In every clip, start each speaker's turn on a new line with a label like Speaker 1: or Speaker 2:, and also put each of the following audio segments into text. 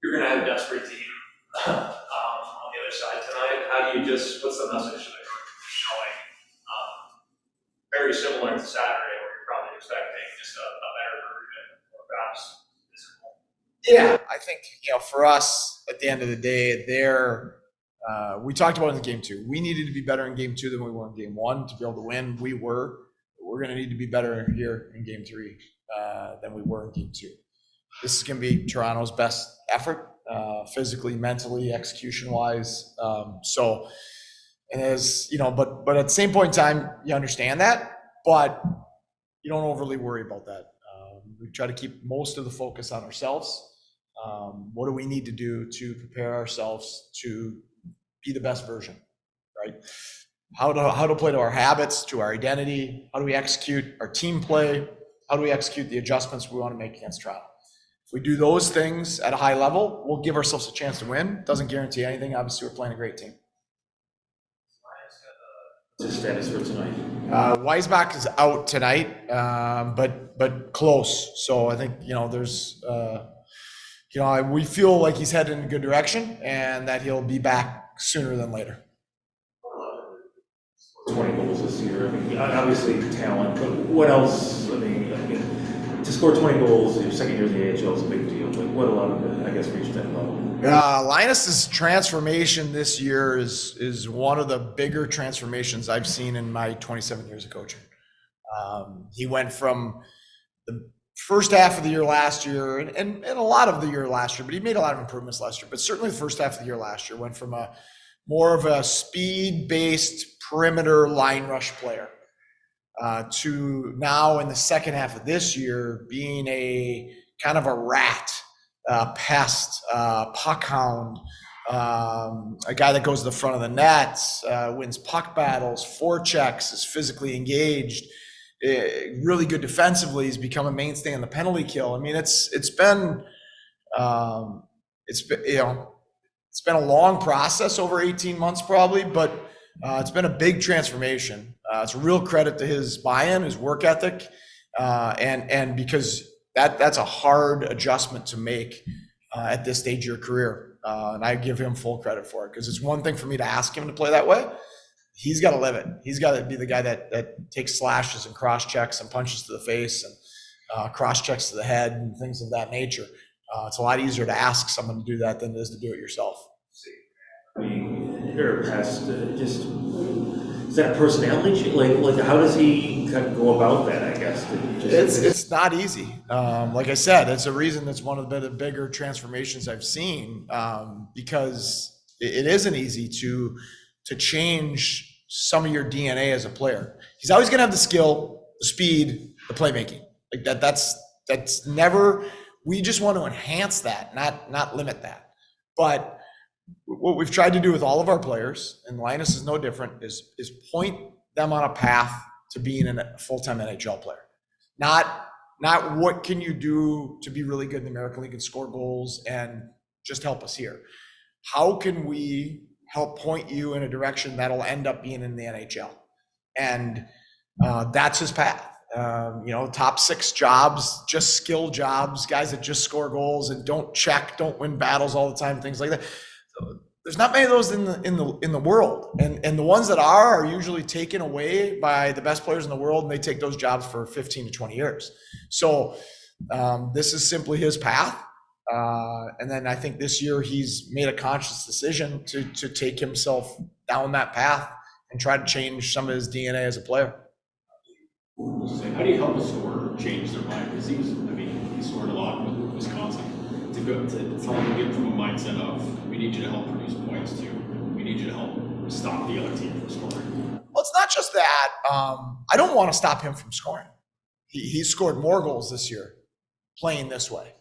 Speaker 1: you're going to have a desperate team on the other side tonight. How do you what's the message that you're showing? Very similar to Saturday, where you're probably expecting just a better version, or perhaps physical.
Speaker 2: Yeah, I think, for us, at the end of the day, we talked about it in game 2. We needed to be better in game 2 than we were in game 1 to be able to win. We were. We're going to need to be better here in game 3 than we were in game 2. This is going to be Toronto's best effort, physically, mentally, execution-wise. And but at the same point in time, you understand that, but you don't overly worry about that. We try to keep most of the focus on ourselves. What do we need to do to prepare ourselves to be the best version, right? How to play to our habits, to our identity. How do we execute our team play? How do we execute the adjustments we want to make against Toronto? If we do those things at a high level, we'll give ourselves a chance to win. Doesn't guarantee anything. Obviously, we're playing a great team.
Speaker 1: What's his status for tonight?
Speaker 2: Weisbach is out tonight, but close. So I think there's we feel like he's headed in a good direction and that he'll be back sooner than later.
Speaker 1: 20 goals this year. I mean, obviously talent, but what else? I mean, to score 20 goals your second year in the AHL is a big deal. Like, what allowed him to, I guess, reach that level?
Speaker 2: Linus's transformation this year is one of the bigger transformations I've seen in my 27 years of coaching. He went from the first half of the year last year and a lot of the year last year, but he made a lot of improvements last year. But certainly the first half of the year last year went from more of a speed-based perimeter line rush player to now in the second half of this year being a kind of a rat, pest, puck hound, a guy that goes to the front of the net, wins puck battles, forechecks, is physically engaged, really good defensively. He's become a mainstay in the penalty kill. I mean, it's been a long process over 18 months probably, but it's been a big transformation. It's a real credit to his buy-in, his work ethic, and because that's a hard adjustment to make at this stage of your career. And I give him full credit for it because it's one thing for me to ask him to play that way. He's got to live it. He's got to be the guy that takes slashes and cross checks and punches to the face and cross checks to the head and things of that nature. It's a lot easier to ask someone to do that than it is to do it yourself.
Speaker 1: I mean, here past is that a personality? Like how does he kind of go about that? I guess
Speaker 2: it's not easy. Like I said, it's a reason that's one of the bigger transformations I've seen because it isn't easy to change some of your DNA as a player. He's always going to have the skill, the speed, the playmaking. Like that's never. We just want to enhance that, not limit that. But what we've tried to do with all of our players, and Linus is no different, is point them on a path to being a full-time NHL player. Not what can you do to be really good in the American League and score goals and just help us here. How can we help point you in a direction that'll end up being in the NHL? And that's his path. Top 6 jobs, just skill jobs, guys that just score goals and don't win battles all the time, things like that. So there's not many of those in the world, and the ones that are usually taken away by the best players in the world, and they take those jobs for 15 to 20 years. So this is simply his path, and then I think this year he's made a conscious decision to take himself down that path and try to change some of his DNA as a player.
Speaker 3: How do you help a scorer change their mind? Because he scored a lot with Wisconsin. To tell him to get from a mindset of, we need you to help produce points to, we need you to help stop the other team from scoring.
Speaker 2: Well, it's not just that. I don't want to stop him from scoring. He scored more goals this year playing this way.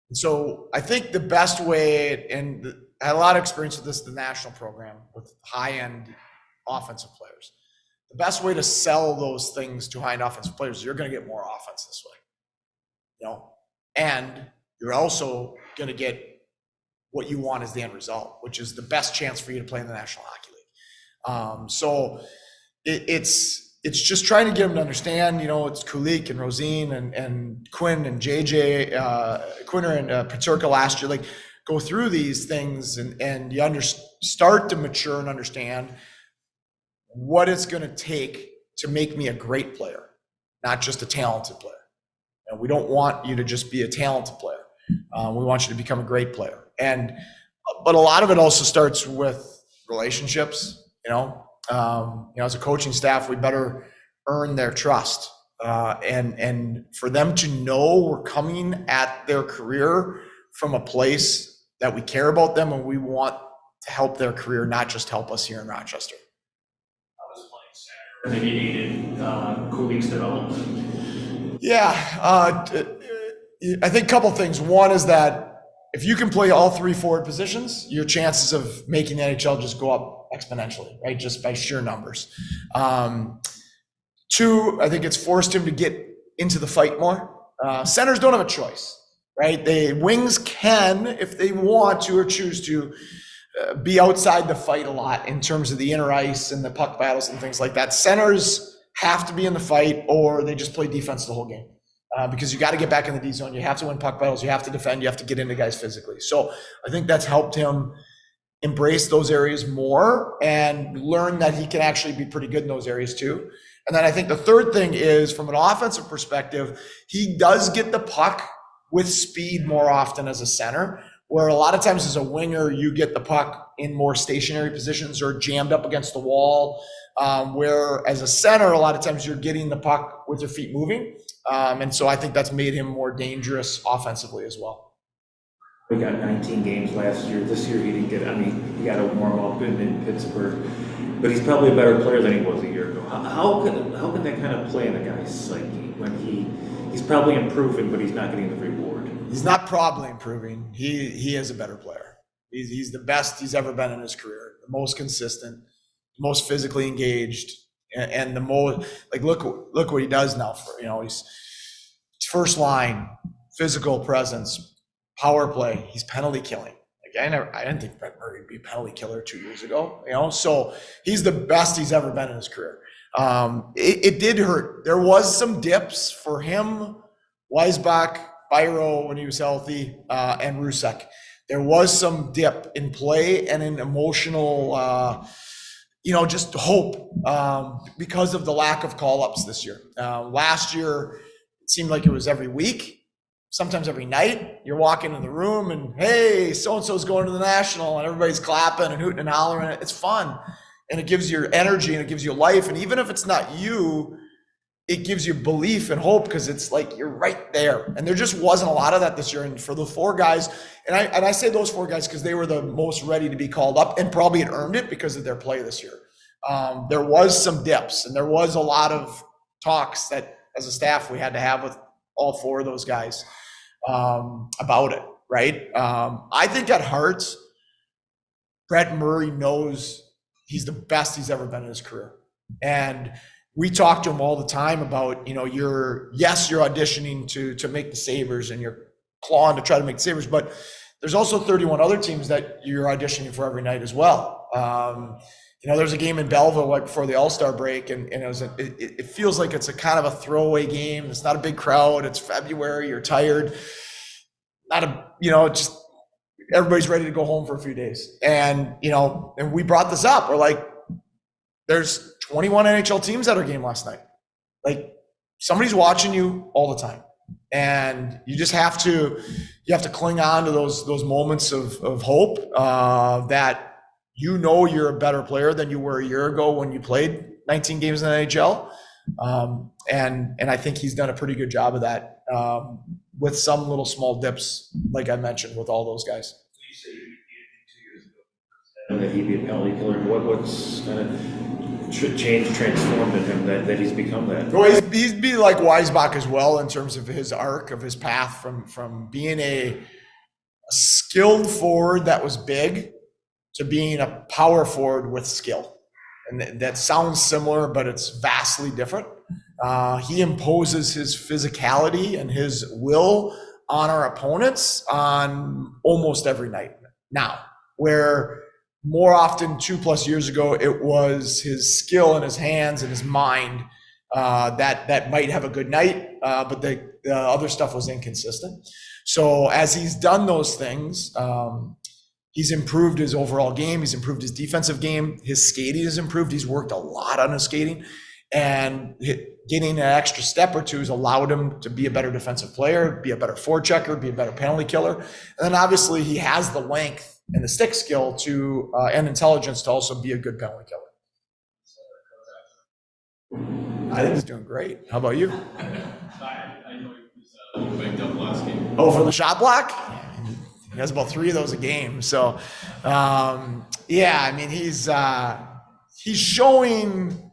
Speaker 2: And so I think the best way, and I had a lot of experience with this, the national program with high-end offensive players. The best way to sell those things to high-end offensive players is you're going to get more offense this way, and you're also going to get what you want as the end result, which is the best chance for you to play in the National Hockey League. So it's just trying to get them to understand, it's Kulik and Rosine and Quinn and JJ, Quinner and Peterka last year. Like, go through these things and you start to mature and understand what it's going to take to make me a great player, not just a talented player. And we don't want you to just be a talented player. We want you to become a great player. But a lot of it also starts with relationships, as a coaching staff, we better earn their trust. And for them to know we're coming at their career from a place that we care about them and we want to help their career, not just help us here in Rochester.
Speaker 1: I was playing center, maybe needed Kulik's development.
Speaker 2: Yeah, I think a couple things. One is that if you can play all three forward positions, your chances of making the NHL just go up exponentially, right? Just by sheer numbers. Two, I think it's forced him to get into the fight more. Centers don't have a choice, right? Wings can, if they want to or choose to, be outside the fight a lot in terms of the inner ice and the puck battles and things like that. Centers have to be in the fight or they just play defense the whole game. Because you got to get back in the D zone. You have to win puck battles. You have to defend. You have to get into guys physically. So I think that's helped him embrace those areas more and learn that he can actually be pretty good in those areas too. And then I think the third thing is from an offensive perspective, he does get the puck with speed more often as a center, where a lot of times as a winger, you get the puck in more stationary positions or jammed up against the wall. Where as a center, a lot of times you're getting the puck with your feet moving. And so I think that's made him more dangerous offensively as well.
Speaker 4: We got 19 games last year. This year he didn't get, he got to warm up in Pittsburgh, but he's probably a better player than he was a year ago. How can that kind of play in a guy's psyche when he's probably improving, but he's not getting the reward?
Speaker 2: He's not probably improving. He is a better player. He's the best he's ever been in his career, the most consistent, most physically engaged, and the most look what he does now. He's first line, physical presence, power play. He's penalty killing. I didn't think Brett Murray would be a penalty killer 2 years ago. So he's the best he's ever been in his career. It did hurt. There was some dips for him, Weisbach, Byro when he was healthy, and Rusek. There was some dip in play and in emotional. Just hope because of the lack of call-ups this year. Last year, it seemed like it was every week, sometimes every night. You're walking in the room and, hey, so-and-so's going to the National, and everybody's clapping and hooting and hollering. It's fun, and it gives you energy, and it gives you life. And even if it's not you, it gives you belief and hope because it's like you're right there. And there just wasn't a lot of that this year. And for the four guys, and I say those four guys because they were the most ready to be called up and probably had earned it because of their play this year. There was some dips and there was a lot of talks that as a staff we had to have with all four of those guys about it, right? I think at heart, Brett Murray knows he's the best he's ever been in his career. And we talk to him all the time about, you're auditioning to make the Sabres and you're clawing to try to make the Sabres, but there's also 31 other teams that you're auditioning for every night as well. There's a game in Belleville right before the All-Star break, and it feels like it's a kind of a throwaway game. It's not a big crowd. It's February. You're tired. Just everybody's ready to go home for a few days. And we brought this up. We're like, there's 21 NHL teams at our game last night. Like somebody's watching you all the time. And you just have to cling on to those moments of hope that you're a better player than you were a year ago when you played 19 games in the NHL. And I think he's done a pretty good job of that with some little small dips, like I mentioned, with all those guys.
Speaker 1: You say you did 2 years ago.
Speaker 4: And that he'd be a penalty killer. What's kind of transformed in him that he's become that?
Speaker 2: Well, he's be like Weisbach as well in terms of his arc of his path from being a skilled forward that was big to being a power forward with skill. And that sounds similar, but it's vastly different. He imposes his physicality and his will on our opponents on almost every night now, where more often 2+ years ago, it was his skill and his hands and his mind that might have a good night, but the other stuff was inconsistent. So as he's done those things, he's improved his overall game. He's improved his defensive game. His skating has improved. He's worked a lot on his skating, and getting an extra step or two has allowed him to be a better defensive player, be a better forechecker, be a better penalty killer. And then obviously he has the length and the stick skill to and intelligence to also be a good penalty killer. I think he's doing great. How about you?
Speaker 3: I know he was a little banged up last game.
Speaker 2: Oh, for the shot block? He has about 3 of those a game. So, yeah, I mean, he's showing,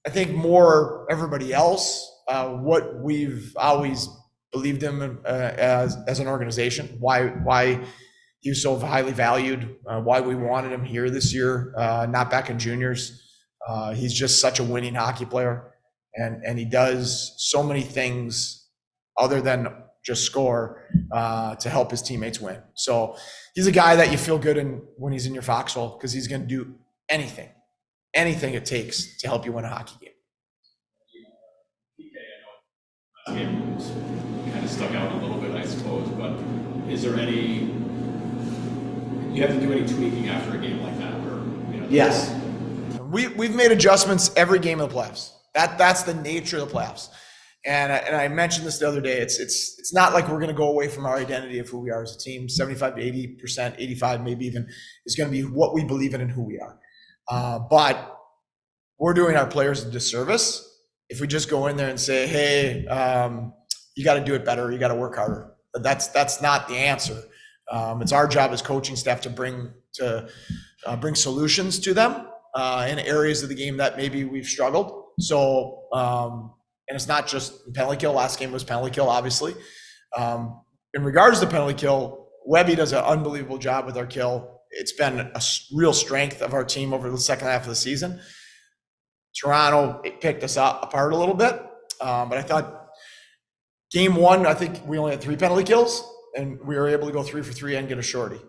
Speaker 2: I think, more everybody else what we've always believed him as an organization, why he was so highly valued, why we wanted him here this year, not back in juniors. He's just such a winning hockey player, and he does so many things other than just score to help his teammates win. So he's a guy that you feel good in when he's in your foxhole, because he's going to do anything it takes to help you win a hockey game.
Speaker 3: PK, I know last game kind of stuck out a little bit, I suppose, but is there any, do you have to do any tweaking after a game like that? Or, you know,
Speaker 2: Yes. We've made adjustments every game of the playoffs. That's the nature of the playoffs. And I mentioned this the other day. It's not like we're going to go away from our identity of who we are as a team. 75 to 80%, 85 maybe even, is going to be what we believe in and who we are. But we're doing our players a disservice if we just go in there and say, hey, you got to do it better. You got to work harder. But that's not the answer. It's our job as coaching staff to bring solutions to them in areas of the game that maybe we've struggled. So, and it's not just penalty kill. Last game was penalty kill, obviously. In regards to penalty kill, Webby does an unbelievable job with our kill. It's been a real strength of our team over the second half of the season. Toronto picked us apart a little bit, but I thought game 1, I think we only had 3 penalty kills, and we were able to go 3 for 3 and get a shorty.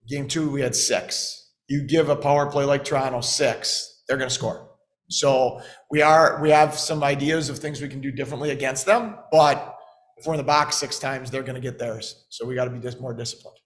Speaker 2: Game 2, we had 6. You give a power play like Toronto 6, they're going to score. So we have some ideas of things we can do differently against them, but if we're in the box 6 times, they're going to get theirs. So we got to be just more disciplined.